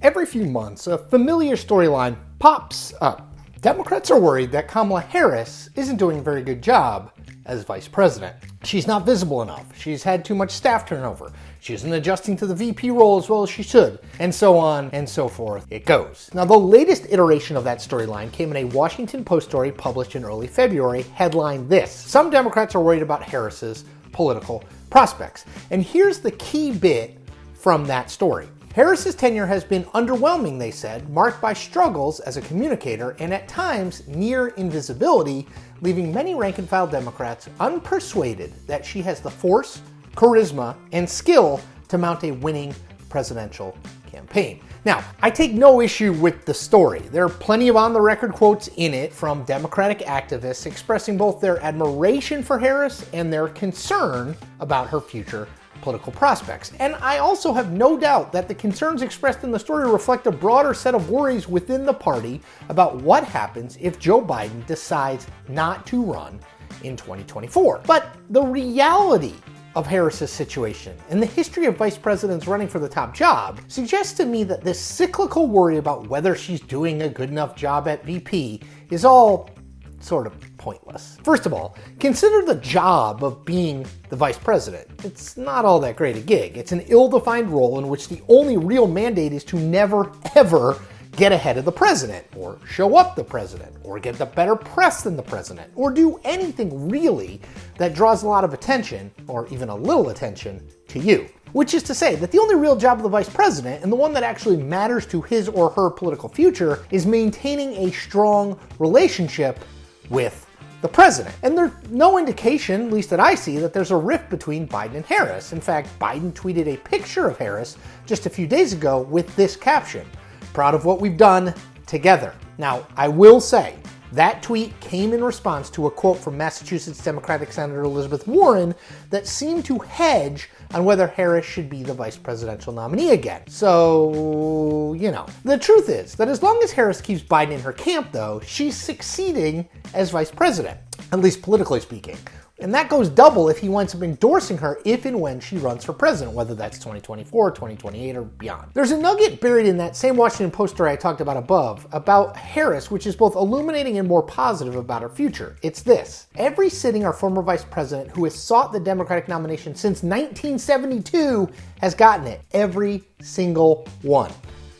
Every few months, a familiar storyline pops up. Democrats are worried that Kamala Harris isn't doing a very good job as vice president. She's not visible enough. She's had too much staff turnover. She isn't adjusting to the VP role as well as she should, and so on and so forth it goes. Now, the latest iteration of that storyline came in a Washington Post story published in early February, headlined this: "Some Democrats are worried about Harris's political prospects." And here's the key bit from that story. Harris's tenure has been underwhelming, they said, marked by struggles as a communicator and at times near invisibility, leaving many rank-and-file Democrats unpersuaded that she has the force, charisma, and skill to mount a winning presidential campaign. Now, I take no issue with the story. There are plenty of on-the-record quotes in it from Democratic activists expressing both their admiration for Harris and their concern about her future political prospects. And I also have no doubt that the concerns expressed in the story reflect a broader set of worries within the party about what happens if Joe Biden decides not to run in 2024. But the reality of Harris's situation and the history of vice presidents running for the top job suggests to me that this cyclical worry about whether she's doing a good enough job at VP is all sort of pointless. First of all, consider the job of being the vice president. It's not all that great a gig. It's an ill-defined role in which the only real mandate is to never, ever get ahead of the president, or show up the president, or get the better press than the president, or do anything really that draws a lot of attention, or even a little attention, to you. Which is to say that the only real job of the vice president, and the one that actually matters to his or her political future, is maintaining a strong relationship with the president. And there's no indication, at least that I see, that there's a rift between Biden and Harris. In fact, Biden tweeted a picture of Harris just a few days ago with this caption: "Proud of what we've done together." Now, I will say, that tweet came in response to a quote from Massachusetts Democratic Senator Elizabeth Warren that seemed to hedge on whether Harris should be the vice presidential nominee again. So, The truth is that as long as Harris keeps Biden in her camp, though, she's succeeding as vice president, at least politically speaking. And that goes double if he winds up endorsing her if and when she runs for president, whether that's 2024, 2028, or beyond. There's a nugget buried in that same Washington Post story I talked about above, about Harris, which is both illuminating and more positive about her future. It's this: every sitting or former vice president who has sought the Democratic nomination since 1972 has gotten it. Every single one.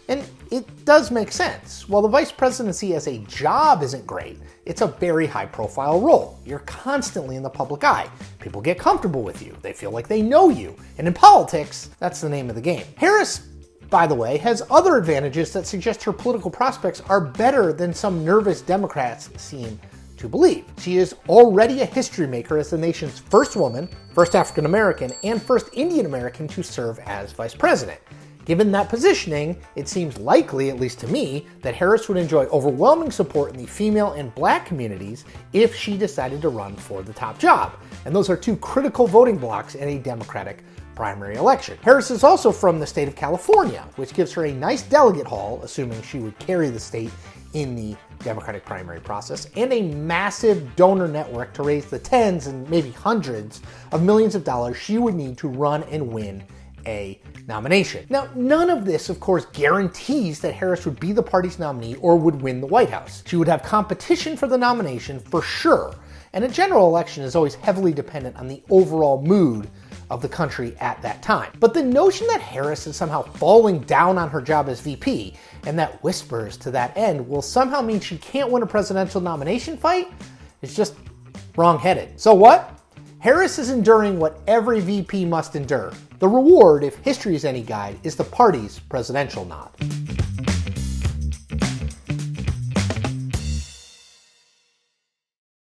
And it does make sense. While the vice presidency as a job isn't great, it's a very high-profile role. You're constantly in the public eye. People get comfortable with you. They feel like they know you. And in politics, that's the name of the game. Harris, by the way, has other advantages that suggest her political prospects are better than some nervous Democrats seem to believe. She is already a history maker as the nation's first woman, first African American, and first Indian American to serve as vice president. Given that positioning, it seems likely, at least to me, that Harris would enjoy overwhelming support in the female and black communities if she decided to run for the top job. And those are two critical voting blocks in a Democratic primary election. Harris is also from the state of California, which gives her a nice delegate haul, assuming she would carry the state in the Democratic primary process, and a massive donor network to raise the tens and maybe hundreds of millions of dollars she would need to run and win a nomination. Now, none of this, of course, guarantees that Harris would be the party's nominee or would win the White House. She would have competition for the nomination for sure, and a general election is always heavily dependent on the overall mood of the country at that time. But the notion that Harris is somehow falling down on her job as VP, and that whispers to that end will somehow mean she can't win a presidential nomination fight, is just wrong-headed. So what? Harris is enduring what every VP must endure. The reward, if history is any guide, is the party's presidential nod.